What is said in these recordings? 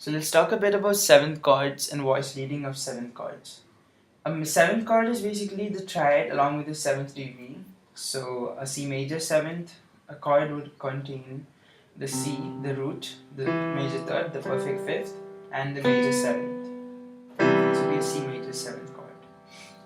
So let's talk a bit about seventh chords and voice leading of seventh chords. Seventh chord is basically the triad along with the seventh degree. So a C major seventh, a chord would contain the C, the root, the major third, the perfect fifth, and the major seventh. So it would be a C major seventh chord.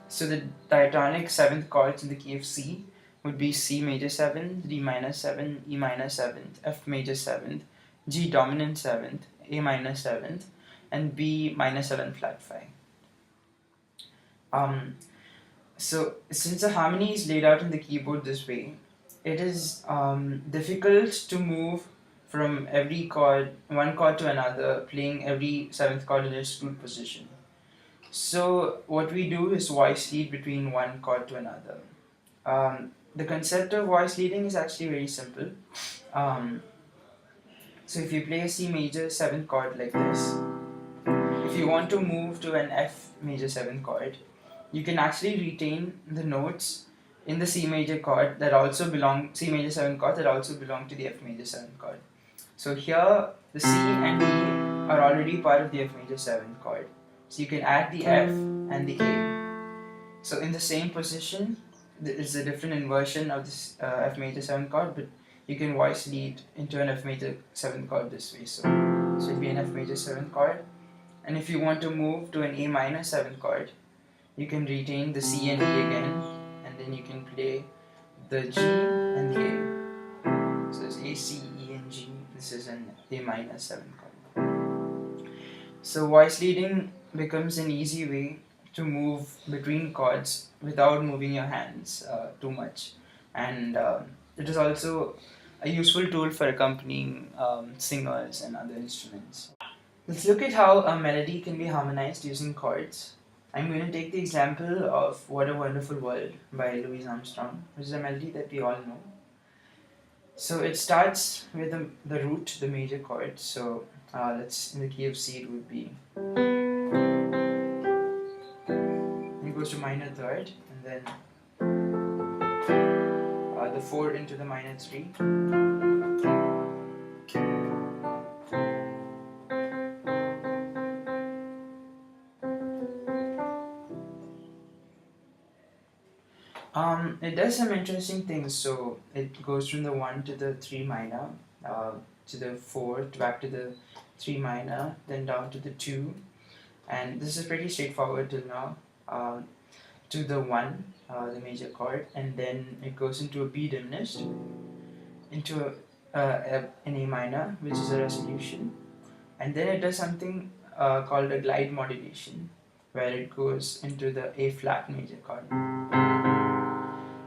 So the diatonic seventh chords in the key of C would be C major seventh, D minor seventh, E minor seventh, F major seventh, G dominant seventh, A minor seventh, and B minor seven flat 5. So since the harmony is laid out in the keyboard this way, it is difficult to move from every chord, one chord to another, playing every seventh chord in its root position. So what we do is voice lead between one chord to another. The concept of voice leading is actually very simple. So if you play a C major 7th chord like this, if you want to move to an F major 7th chord, you can actually retain the notes in the C major chord that also belong, C major 7th chord that also belong to the F major 7th chord. So here the C and E are already part of the F major 7th chord. So you can add the F and the A. So in the same position, it's a different inversion of this F major 7th chord, but you can voice lead into an F major 7th chord this way. So it'll be an F major 7th chord. And if you want to move to an A minor 7th chord, you can retain the C and E again, and then you can play the G and the A. So it's A, C, E, and G. This is an A minor 7th chord. So voice leading becomes an easy way to move between chords without moving your hands too much, and it is also a useful tool for accompanying singers and other instruments. Let's look at how a melody can be harmonized using chords. I'm going to take the example of What a Wonderful World by Louis Armstrong, which is a melody that we all know. So it starts with the root, the major chord. So let's, in the key of C, it would be. It goes to minor third, and then the 4 into the minor 3. It does some interesting things. So it goes from the 1 to the 3 minor, to the 4, back to the 3 minor, then down to the 2. And this is pretty straightforward till now. To the 1, the major chord, and then it goes into a B diminished, into an A minor, which is a resolution, and then it does something called a glide modulation, where it goes into the A flat major chord,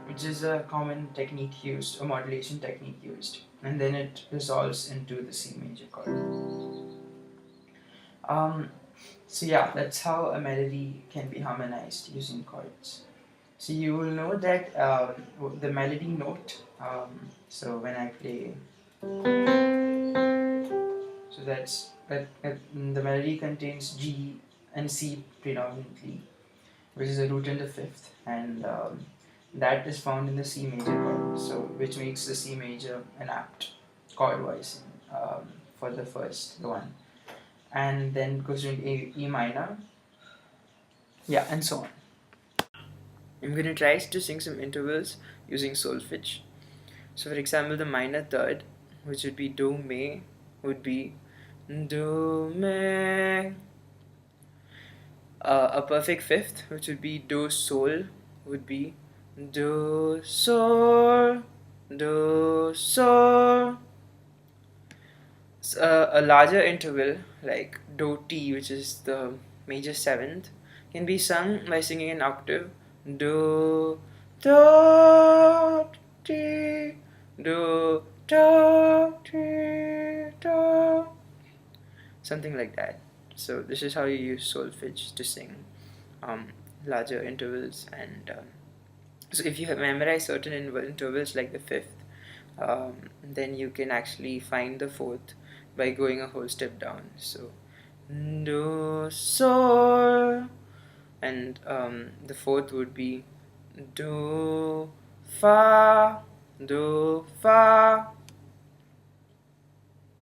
which is a common technique used, a modulation technique used, and then it resolves into the C major chord. So yeah, that's how a melody can be harmonized using chords. So you will know that the melody note, so when I play, so that the melody contains G and C predominantly, which is a root in the fifth, and that is found in the C major chord, so which makes the C major an apt chord voicing for the first one, and then goes into E minor, yeah, and so on. I'm going to try to sing some intervals using solfege. So for example, the minor third, which would be do me, would be do me. A perfect fifth, which would be do sol, would be do sol, do sol. So, a larger interval like do ti, which is the major seventh, can be sung by singing an octave do do ti do do ti do, something like that. So this is how you use solfege to sing larger intervals, and so if you have memorized certain intervals like the fifth, then you can actually find the fourth by going a whole step down. So do sol, and the fourth would be do fa, do fa.